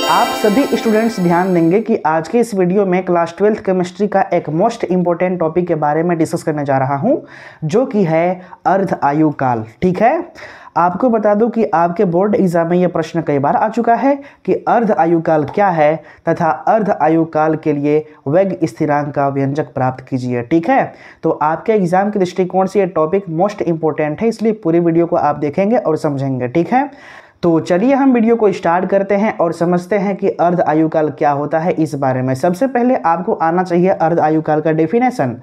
आप सभी स्टूडेंट्स ध्यान देंगे कि आज के इस वीडियो में क्लास 12th केमिस्ट्री का एक मोस्ट इंपॉर्टेंट टॉपिक के बारे में डिस्कस करने जा रहा हूं, जो कि है अर्ध आयु काल। ठीक है, आपको बता दूं कि आपके बोर्ड एग्जाम में यह प्रश्न कई बार आ चुका है कि अर्ध आयु काल क्या है तथा अर्ध आयु काल के लिए वेग स्थिरांक का व्यंजक प्राप्त कीजिए। ठीक है, तो आपके एग्जाम के दृष्टिकोण से यह टॉपिक मोस्ट इंपॉर्टेंट है, इसलिए पूरी वीडियो को आप देखेंगे और समझेंगे। ठीक है, तो चलिए हम वीडियो को स्टार्ट करते हैं और समझते हैं कि अर्ध आयु काल क्या होता है इस बारे में। सबसे पहले आपको आना चाहिए अर्ध आयु काल का डेफिनेशन।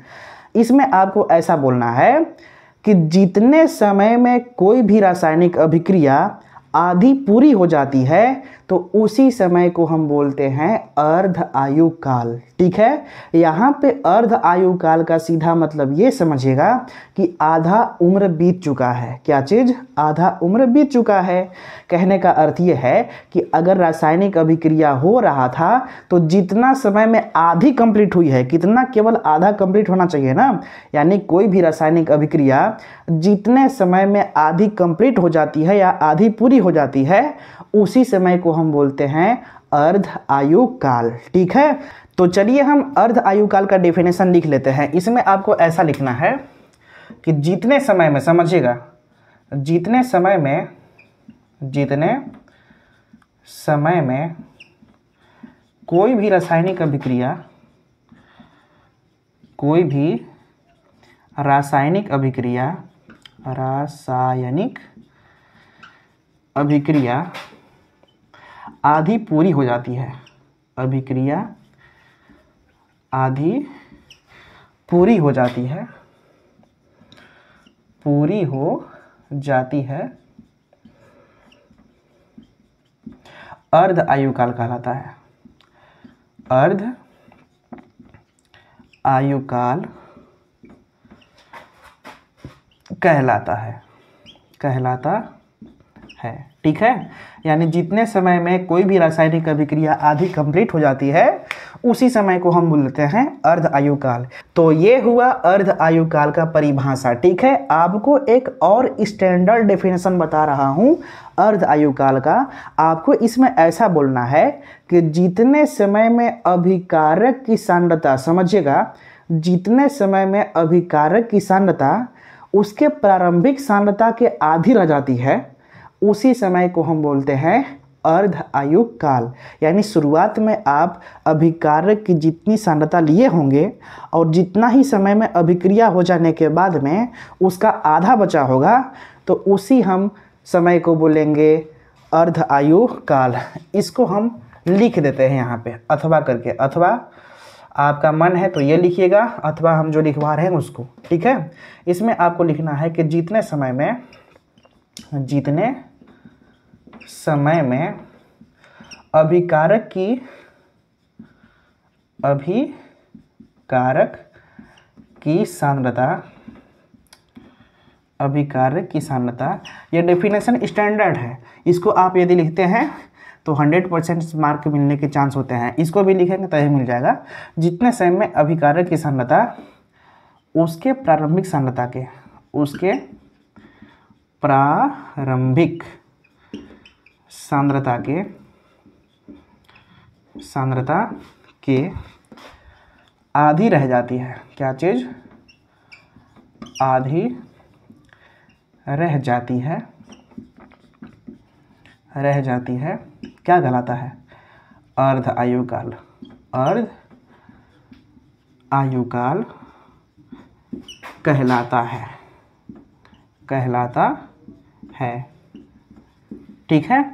इसमें आपको ऐसा बोलना है कि जितने समय में कोई भी रासायनिक अभिक्रिया आधी पूरी हो जाती है तो उसी समय को हम बोलते हैं अर्ध आयु काल। ठीक है, यहाँ पे अर्ध आयु काल का सीधा मतलब ये समझिएगा कि आधा उम्र बीत चुका है। क्या चीज़? आधा उम्र बीत चुका है। कहने का अर्थ ये है कि अगर रासायनिक अभिक्रिया हो रहा था तो जितना समय में आधी कंप्लीट हुई है, कितना, केवल आधा कंप्लीट होना चाहिए ना, यानी कोई भी रासायनिक अभिक्रिया जितने समय में आधी कंप्लीट हो जाती है या आधी पूरी हो जाती है उसी समय को हम बोलते हैं अर्ध आयु काल। ठीक है, तो चलिए हम अर्ध आयु काल का डेफिनेशन लिख लेते हैं। इसमें आपको ऐसा लिखना है कि जितने समय में, समझिएगा, जितने समय में कोई भी रासायनिक अभिक्रिया आधी पूरी हो जाती है, अभिक्रिया आधी पूरी हो जाती है, अर्ध आयु काल कहलाता है। अर्ध आयु काल कहलाता है। ठीक है, यानी जितने समय में कोई भी रासायनिक अभिक्रिया आधी कंप्लीट हो जाती है उसी समय को हम बोलते हैं अर्ध आयु काल। तो ये हुआ अर्ध आयु काल का परिभाषा। ठीक है, आपको एक और स्टैंडर्ड डेफिनेशन बता रहा हूं अर्ध आयु काल का। आपको इसमें ऐसा बोलना है कि जितने समय में अभिकारक की सांद्रता, समझिएगा, जितने समय में अभिकारक की सांद्रता उसके प्रारंभिक सांद्रता के आधी रह जाती है उसी समय को हम बोलते हैं अर्ध आयु काल। यानी शुरुआत में आप अभिकारक की जितनी सांद्रता लिए होंगे और जितना ही समय में अभिक्रिया हो जाने के बाद में उसका आधा बचा होगा तो उसी हम समय को बोलेंगे अर्ध आयु काल। इसको हम लिख देते हैं यहाँ पे अथवा करके, अथवा आपका मन है तो ये लिखिएगा, अथवा हम जो लिखवा रहे हैं उसको। ठीक है, इसमें आपको लिखना है कि जितने समय में अभिकारक की सांद्रता, ये डेफिनेशन स्टैंडर्ड है। इसको आप यदि लिखते हैं तो 100% मार्क मिलने के चांस होते हैं। इसको भी लिखेंगे तो ही मिल जाएगा। जितने समय में अभिकारक की सांद्रता उसके प्रारंभिक सांद्रता के आधी रह जाती है। क्या चीज़? आधी रह जाती है, क्या कहलाता है? अर्ध आयु काल। अर्ध आयु काल कहलाता है। ठीक है,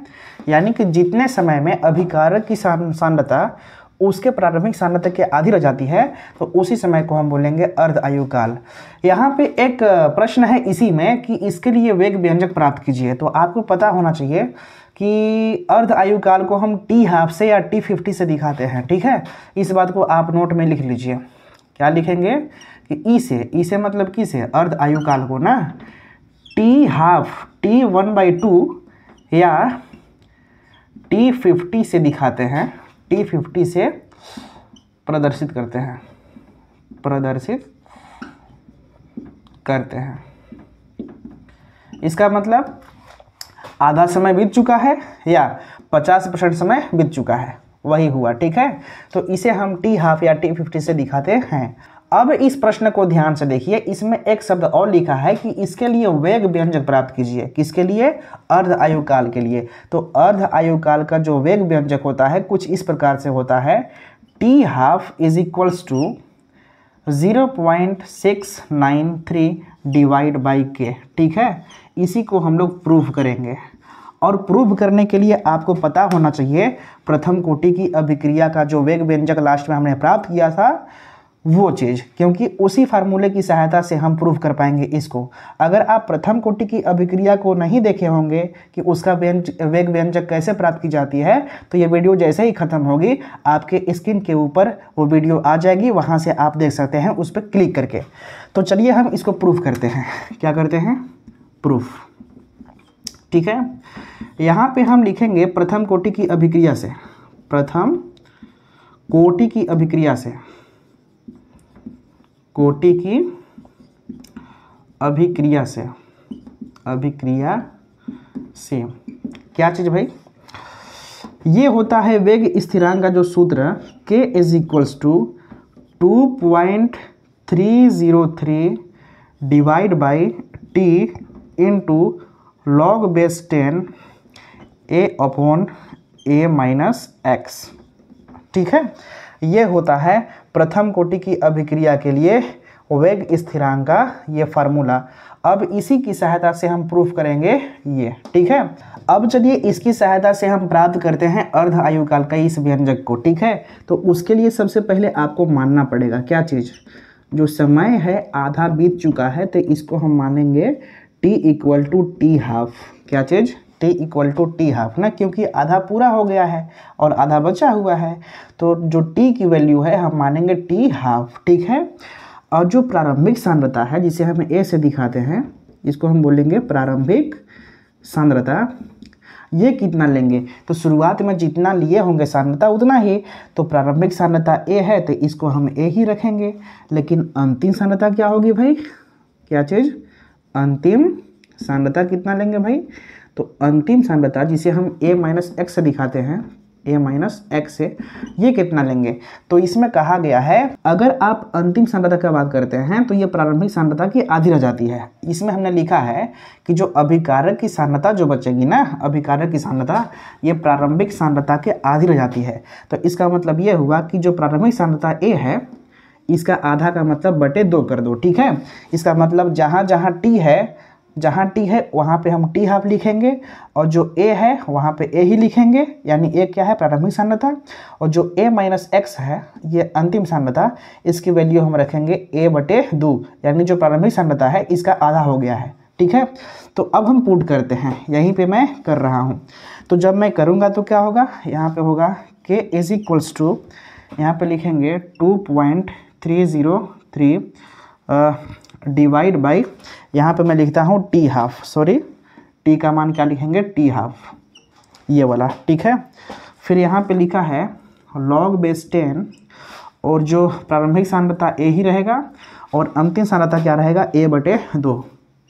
यानी कि जितने समय में अभिकारक की सांद्रता उसके प्रारंभिक सांद्रता के आधी रह जाती है तो उसी समय को हम बोलेंगे अर्ध आयु काल। यहाँ पे एक प्रश्न है इसी में कि इसके लिए वेग व्यंजक प्राप्त कीजिए। तो आपको पता होना चाहिए कि अर्ध आयु काल को हम T½ से या T50 से दिखाते हैं। ठीक है, इस बात को आप नोट में लिख लीजिए। क्या लिखेंगे कि ई से मतलब किसे? अर्ध आयु काल को ना T½ T1/2 या T50 से दिखाते हैं, T50 से प्रदर्शित करते हैं। इसका मतलब आधा समय बीत चुका है या 50% समय बीत चुका है, वही हुआ। ठीक है, तो इसे हम t½ या t50 से दिखाते हैं। अब इस प्रश्न को ध्यान से देखिए, इसमें एक शब्द और लिखा है कि इसके लिए वेग व्यंजक प्राप्त कीजिए। किसके लिए? अर्ध आयुकाल के लिए। तो अर्ध आयुकाल का जो वेग व्यंजक होता है कुछ इस प्रकार से होता है, t½ = 0.693 डिवाइड बाई k। ठीक है, इसी को हम लोग प्रूव करेंगे। और प्रूव करने के लिए आपको पता होना चाहिए प्रथम कोटि की अभिक्रिया का जो वेग व्यंजक लास्ट में हमने प्राप्त किया था वो चीज़, क्योंकि उसी फार्मूले की सहायता से हम प्रूव कर पाएंगे इसको। अगर आप प्रथम कोटि की अभिक्रिया को नहीं देखे होंगे कि उसका वेग व्यंजक कैसे प्राप्त की जाती है, तो ये वीडियो जैसे ही ख़त्म होगी आपके स्क्रीन के ऊपर वो वीडियो आ जाएगी, वहाँ से आप देख सकते हैं उस पर क्लिक करके। तो चलिए हम इसको प्रूफ करते हैं। क्या करते हैं? प्रूफ। ठीक है, यहाँ पे हम लिखेंगे प्रथम कोटि की अभिक्रिया से, प्रथम कोटि की अभिक्रिया से, कोटि की अभिक्रिया से, अभिक्रिया से क्या चीज़ भाई? ये होता है वेग स्थिरांक का जो सूत्र k = 2.303 divide by t into log base 10 a/a-x। ठीक है, ये होता है प्रथम कोटि की अभिक्रिया के लिए वेग स्थिरांक का ये फार्मूला। अब इसी की सहायता से हम प्रूफ करेंगे ये। ठीक है, अब चलिए इसकी सहायता से हम प्राप्त करते हैं अर्ध आयुकाल का इस व्यंजक को। ठीक है, तो उसके लिए सबसे पहले आपको मानना पड़ेगा क्या चीज़? जो समय है आधा बीत चुका है, तो इसको हम मानेंगे t = t½ क्या चीज़? t = t½ ना, क्योंकि आधा पूरा हो गया है और आधा बचा हुआ है, तो जो t की वैल्यू है हम मानेंगे t½ ठीक है, और जो प्रारंभिक सांद्रता है जिसे हम a से दिखाते हैं, इसको हम बोलेंगे प्रारंभिक सांद्रता। ये कितना लेंगे? तो शुरुआत में जितना लिए होंगे सांद्रता उतना ही, तो प्रारंभिक सांद्रता a है तो इसको हम a ही रखेंगे। लेकिन अंतिम सांद्रता क्या होगी भाई? क्या चीज़? अंतिम सांद्रता कितना लेंगे भाई? तो अंतिम सांद्रता जिसे हम a-x से दिखाते हैं, a-x से, ये कितना लेंगे? तो इसमें कहा गया है अगर आप अंतिम सांद्रता की बात करते हैं तो ये प्रारंभिक सांद्रता की आधी रह जाती है। इसमें हमने लिखा है कि जो अभिकारक की सांद्रता जो बचेगी ना, अभिकारक की सांद्रता, ये प्रारंभिक सांद्रता के आधी रह जाती है। तो इसका मतलब ये हुआ कि जो प्रारंभिक सांद्रता a है इसका आधा का मतलब बटे 2 कर दो। ठीक है, इसका मतलब जहाँ जहाँ t है वहाँ पे हम t½ लिखेंगे, और जो a है वहाँ पे a ही लिखेंगे, यानी a क्या है? प्रारंभिक सांद्रता, और जो a-x है ये अंतिम सांद्रता, इसकी वैल्यू हम रखेंगे a/2, यानी जो प्रारंभिक सांद्रता है इसका आधा हो गया है। ठीक है, तो अब हम पुट करते हैं, यहीं पे मैं कर रहा हूँ। तो जब मैं करूँगा तो क्या होगा? यहाँ पे होगा k = यहाँ पे लिखेंगे 2.303 डिवाइड बाई, यहाँ पे मैं लिखता हूँ t½ सॉरी, t का मान क्या लिखेंगे? t½ ये वाला। ठीक है, फिर यहाँ पे लिखा है log बेस 10, और जो प्रारंभिक सांद्रता a ही रहेगा और अंतिम सांद्रता क्या रहेगा? a/2,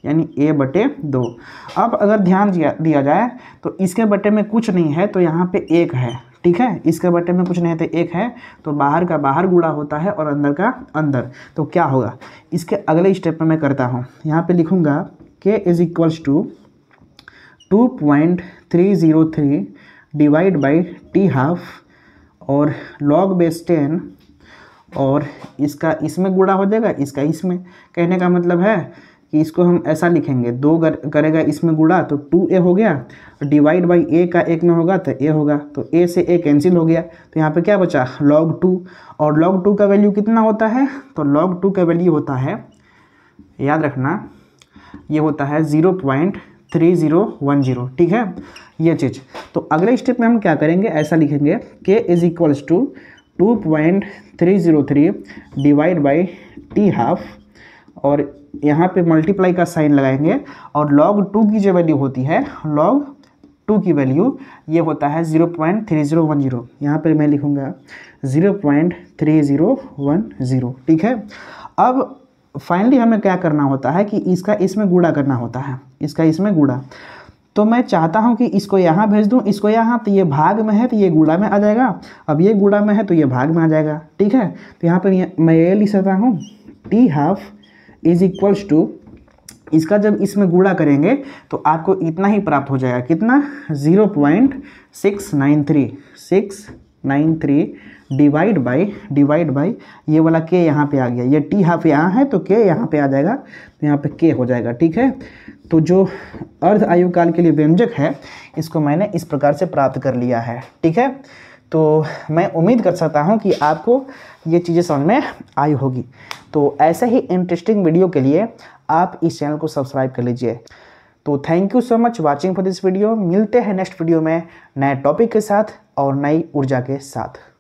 यानी a/2। अब अगर ध्यान दिया जाए तो इसके बटे में कुछ नहीं है तो यहाँ पे 1 है। ठीक है, इसके बटे में कुछ नहीं है तो 1 है, तो बाहर का बाहर गुणा होता है और अंदर का अंदर। तो क्या होगा? इसके अगले स्टेप में मैं करता हूँ, यहाँ पे लिखूँगा k = 2.303 डिवाइड बाई t½ और log बेस 10, और इसका इसमें गुणा हो जाएगा, इसका इसमें। कहने का मतलब है कि इसको हम ऐसा लिखेंगे, 2 करेगा इसमें गुणा तो 2a हो गया, डिवाइड बाई a का 1 में होगा तो a होगा, तो a से a कैंसिल हो गया, तो यहाँ पे क्या बचा? log 2, और log 2 का वैल्यू कितना होता है? तो log 2 का वैल्यू होता है, याद रखना, ये होता है 0.3010। ठीक है, ये चीज़। तो अगले स्टेप में हम क्या करेंगे? ऐसा लिखेंगे k = 2.303 डिवाइड बाई t½ और यहाँ पे मल्टीप्लाई का साइन लगाएंगे, और log 2 की जो वैल्यू होती है, log 2 की वैल्यू ये होता है 0.3010। यहाँ पे मैं लिखूँगा 0.3010। ठीक है, अब फाइनली हमें क्या करना होता है कि इसका इसमें गुणा करना होता है, इसका इसमें गुणा। तो मैं चाहता हूँ कि इसको यहाँ भेज दूँ, इसको यहाँ, तो ये भाग में है तो ये गुणा में आ जाएगा, अब ये गुणा में है तो ये भाग में आ जाएगा। ठीक है, तो यहाँ पर मैं ये लिख सकता हूँ t½ इज इक्वल्स टू, इसका जब इसमें गुणा करेंगे तो आपको इतना ही प्राप्त हो जाएगा, कितना 0.693 डिवाइड बाई ये वाला k यहाँ पे आ गया, ये t½ यहाँ है तो k यहाँ पे आ जाएगा, तो यहाँ पे k हो जाएगा। ठीक है, तो जो अर्ध आयुकाल के लिए व्यंजक है इसको मैंने इस प्रकार से प्राप्त कर लिया है। ठीक है, तो मैं उम्मीद कर सकता हूँ कि आपको ये चीज़ें समझ में आई होगी। तो ऐसे ही इंटरेस्टिंग वीडियो के लिए आप इस चैनल को सब्सक्राइब कर लीजिए। तो thank you so much watching for this video. मिलते हैं नेक्स्ट वीडियो में नए टॉपिक के साथ और नई ऊर्जा के साथ।